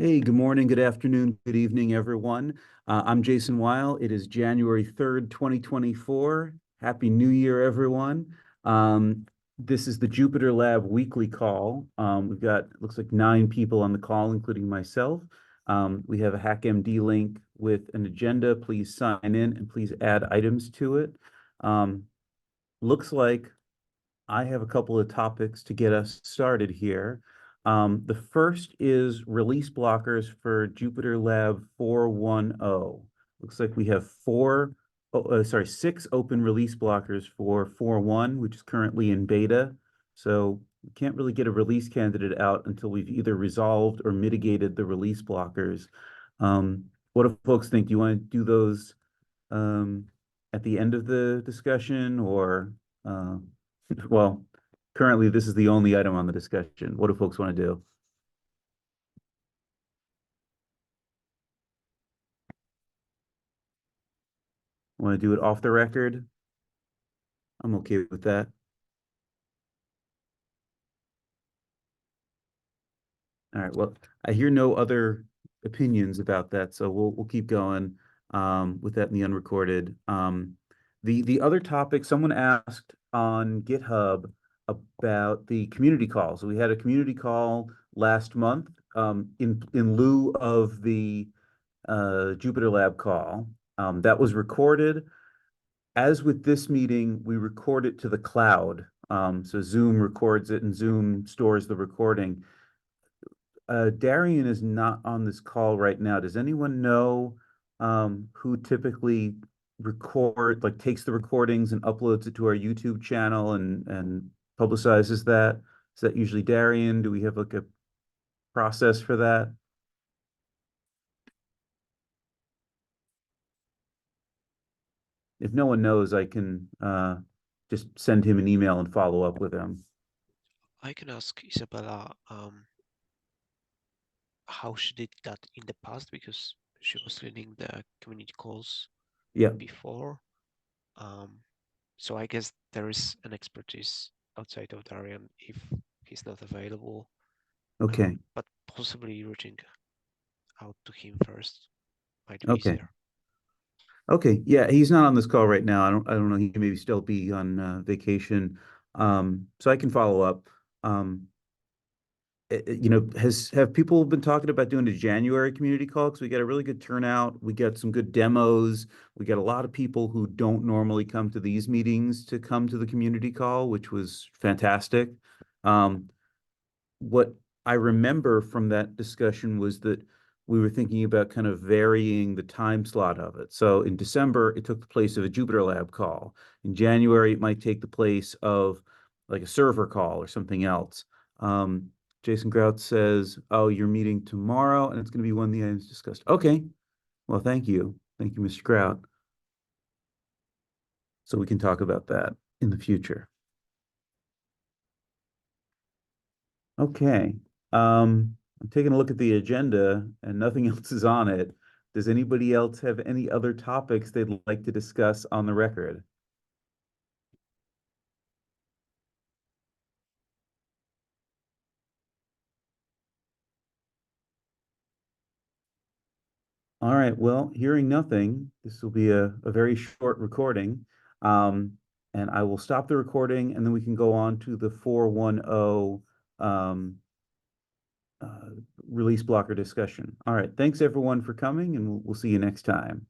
Hey, good morning, good afternoon, good evening, everyone. I'm Jason Weil. It is January 3rd, 2024. Happy New Year, everyone. This is the JupyterLab weekly call. We've got, looks like 9 people on the call, including myself. We have a HackMD link with an agenda. Please sign in and please add items to it. Looks like I have a couple of topics to get us started here. The first is release blockers for JupyterLab 4.1.0. Looks like we have 6 open release blockers for 4.1, which is currently in beta. So we can't really get a release candidate out until we've either resolved or mitigated the release blockers. What do folks think? Do you want to do those at the end of the discussion or well, currently this is the only item on the discussion. What do folks want to do? Want to do it off the record? I'm okay with that. All right. Well, I hear no other opinions about that, so we'll keep going with that in the unrecorded. The other topic, someone asked on GitHub about the community call. So we had a community call last month in lieu of the JupyterLab call. That was recorded. As with this meeting, we record it to the cloud. So Zoom records it and Zoom stores the recording. Darian is not on this call right now. Does anyone know who typically takes the recordings and uploads it to our YouTube channel and publicizes that? Is that usually Darian? Do we have like a process for that? If no one knows, I can just send him an email and follow up with him. I can ask Isabella how she did that in the past because she was leading the community calls Yeah. before. So I guess there is an expertise outside of Darian if he's not available. Okay. But possibly reaching out to him first might be Okay. easier. Okay. Yeah, he's not on this call right now. I don't know. He can maybe still be on vacation. So I can follow up. Um, have people been talking about doing a January community call? Because we got a really good turnout. We got some good demos. We got a lot of people who don't normally come to these meetings to come to the community call, which was fantastic. Um, what I remember from that discussion was that we were thinking about kind of varying the time slot of it. So in December, it took the place of a JupyterLab call. In January, it might take the place of like a server call or something else. Jason Grout says, oh, you're meeting tomorrow and it's going to be one of the items discussed. Okay. Well, thank you. Thank you, Mr. Grout. So we can talk about that in the future. Okay. I'm taking a look at the agenda and nothing else is on it. Does anybody else have any other topics they'd like to discuss on the record? All right, well, hearing nothing, this will be a very short recording. And I will stop the recording and then we can go on to the 4.1.0 um, uh, release blocker discussion. All right, thanks everyone for coming and we'll see you next time.